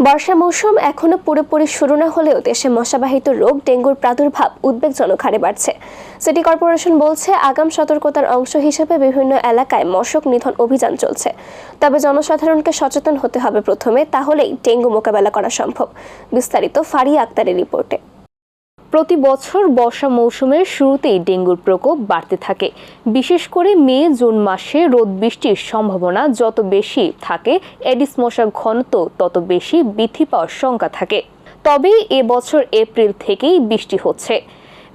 বর্ষা মৌসুম এখনো পুরোপুরি শুরু না হলেও দেশে মশাবাহিত রোগ ডেঙ্গুর প্রাদুর্ভাব উদ্বেগজনক হারে বাড়ছে। সিটি কর্পোরেশন বলছে, আগাম সতর্কতার অংশ হিসেবে বিভিন্ন এলাকায় মশক নিধন অভিযান চলছে। তবে জনসাধারণকে সচেতন হতে হবে প্রথমে, তাহলেই ডেঙ্গু মোকাবেলা করা সম্ভব। বিস্তারিত ফারিয়া আক্তারের রিপোর্টে। প্রতি বছর বর্ষা মৌসুমের শুরুতেই ডেঙ্গুর প্রকোপ বাড়তে থাকে। বিশেষ করে মে জুন মাসে রোদ বৃষ্টির সম্ভাবনা যত বেশি থাকে, এডিস মশার ঘনত্ব তত বেশি বৃদ্ধি পাওয়ার শঙ্কা থাকে। তবে এবছর এপ্রিল থেকেই বৃষ্টি হচ্ছে।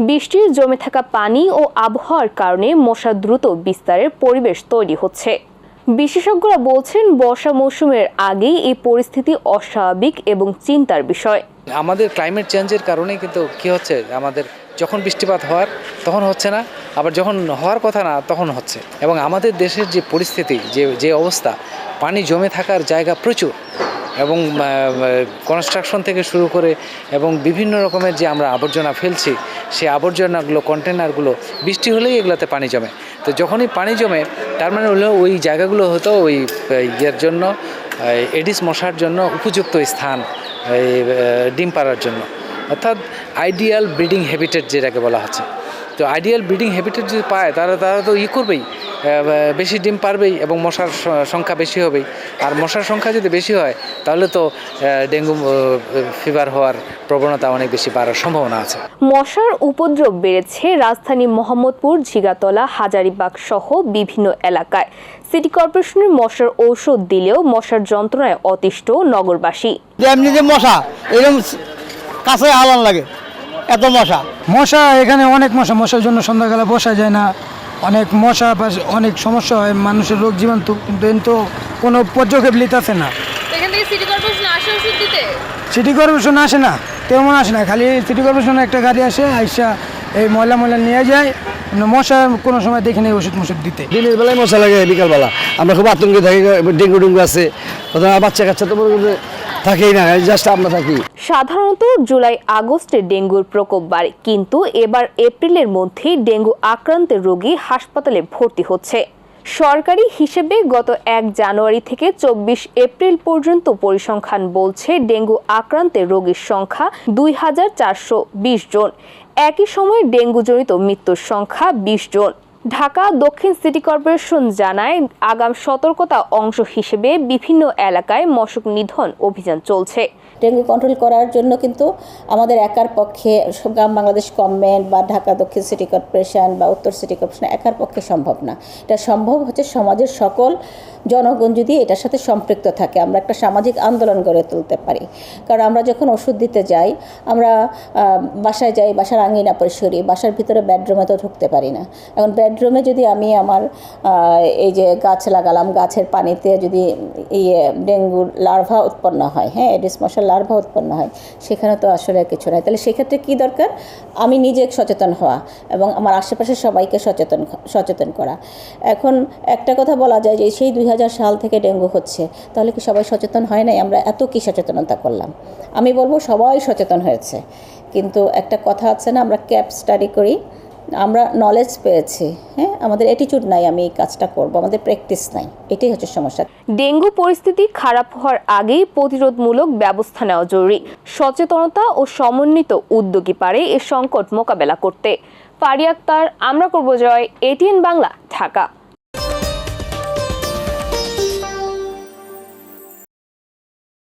বৃষ্টির জমে থাকা পানি ও আবহাওয়ার কারণে মশা দ্রুত বিস্তারের পরিবেশ তৈরি হচ্ছে। বিশেষজ্ঞরা বলছেন, বর্ষা মৌসুমের আগেই এই পরিস্থিতি অস্বাভাবিক এবং চিন্তার বিষয়। আমাদের ক্লাইমেট চেঞ্জের কারণে কিন্তু কি হচ্ছে, আমাদের যখন বৃষ্টিপাত হওয়ার তখন হচ্ছে না, আবার যখন হওয়ার কথা না তখন হচ্ছে। এবং আমাদের দেশের যে পরিস্থিতি, যে অবস্থা, পানি জমে থাকার জায়গা প্রচুর, এবং কনস্ট্রাকশন থেকে শুরু করে এবং বিভিন্ন রকমের যে আমরা আবর্জনা ফেলছি, সেই আবর্জনাগুলো, কন্টেনারগুলো বৃষ্টি হলেই এগুলোতে পানি জমে। তো যখনই পানি জমে, তার মানে হলো ওই জায়গাগুলো হয়তো ওই ইয়ের জন্য, এডিস মশার জন্য উপযুক্ত স্থান ডিম পাড়ার জন্য, অর্থাৎ আইডিয়াল ব্রিডিং হ্যাবিটেট যেটাকে বলা হচ্ছে। তো আইডিয়াল ব্রিডিং হ্যাবিটেট যদি পায়, তারা তো করবেই, বেশি ডিম পারবেই এবং মশার সংখ্যা বেশি হবেই। আর মশার সংখ্যা যদি বেশি হয়, তাহলে তো ডেঙ্গু ফিভার হওয়ার প্রবণতা অনেক বেশি বাড়ার সম্ভাবনা আছে। মশার উপদ্রব বেড়েছে রাজধানী মোহাম্মদপুর, ঝিগাতলা, হাজারীবাগ সহ বিভিন্ন এলাকায়। সিটি কর্পোরেশনের মশার ঔষধ দিলেও মশার যন্ত্রণায় অতিষ্ঠ নগরবাসী। এমনি যে মশা এরকম কাছে হালান লাগে, এত মশা এখানে অনেক মশার জন্য সন্ধ্যাবেলা বসা যায় না। অনেক মশা, অনেক সমস্যা হয়, মানুষের রোগ জীবাণু, কিন্তু কোনো পর্যক্ষেপ লিতেছে না। সিটি কর্পোরেশন আসে না, তেমন আসে না, খালি সিটি কর্পোরেশন একটা গাড়ি আসে, আইসা এই ময়লা নিয়ে যায়। মশা কোনো সময় দেখি নেই ওষুধ দিতে। দিনের বেলায় মশা লাগে, বিকালবেলা আমরা খুব আতঙ্কে থাকি। ডেঙ্গু আছে, বাচ্চা কাচ্চা তো থাকেই না, জাস্ট আমরা থাকি। সাধারণত জুলাই আগস্টে ডেঙ্গুর প্রকোপ বাড়ে, কিন্তু এবার এপ্রিলের মধ্যেই ডেঙ্গু আক্রান্তের রোগী হাসপাতালে ভর্তি হচ্ছে। সরকারি হিসেবে গত 1 জানুয়ারি থেকে 24 এপ্রিল পর্যন্ত পরিসংখ্যান বলছে, ডেঙ্গু আক্রান্তের রোগীর সংখ্যা 2420 জন। একই সময়ে ডেঙ্গুজনিত মৃত্যুর সংখ্যা 20 জন। ঢাকা দক্ষিণ সিটি কর্পোরেশন জানায়, আগাম সতর্কতা অংশ হিসেবে বিভিন্ন এলাকায় মশক নিধন অভিযান চলছে। ডেঙ্গু কন্ট্রোল করার জন্য কিন্তু আমাদের একার পক্ষে, বাংলাদেশ গভর্নমেন্ট বা ঢাকা দক্ষিণ সিটি কর্পোরেশন বা উত্তর সিটি কর্পোরেশন একার পক্ষে সম্ভব না। এটা সম্ভব হচ্ছে সমাজের সকল জনগণ যদি এটার সাথে সম্পৃক্ত থাকে, আমরা একটা সামাজিক আন্দোলন গড়ে তুলতে পারি। কারণ আমরা যখন ওষুধ দিতে যাই, আমরা বাসায় যাই, বাসার আঙিনা পরিসরি, বাসার ভিতরে বেডরুমে তো ঢুকতে পারি না। এখন বেডরুমে যদি আমি আমার এই যে গাছ লাগালাম, গাছের পানিতে যদি ডেঙ্গুর লার্ভা উৎপন্ন হয়, হ্যাঁ, এডিস মশার লার্ভা উৎপন্ন হয়, সেখানে তো আসলে কিছু নাই। তাহলে সেক্ষেত্রে কী দরকার? আমি নিজে সচেতন হওয়া এবং আমার আশেপাশে সবাইকে সচেতন করা। এখন একটা কথা বলা যায় যে সেই 2000 সাল থেকে ডেঙ্গু হচ্ছে, তাহলে কি সবাই সচেতন হয় নাই? আমরা এত কি সচেতনতা করলাম? আমি বলবো সবাই সচেতন হয়েছে, কিন্তু একটা কথা আছে না, আমরা ক্যাপ স্টাডি করি, আমরা নলেজ পেয়েছি, হ্যাঁ, আমাদের অ্যাটিটিউড নাই, আমি এই কাজটা করব, আমাদের প্র্যাকটিস নাই, এটাই হচ্ছে সমস্যা। ডেঙ্গু পরিস্থিতি খারাপ হওয়ার আগেই প্রতিরোধমূলক ব্যবস্থা নেওয়া জরুরি। সচেতনতা ও সমন্বিত উদ্যোগই পারে এ সংকট মোকাবেলা করতে। ফারিয়া আক্তার, আমরা করব জয়, ATN বাংলা, ঢাকা।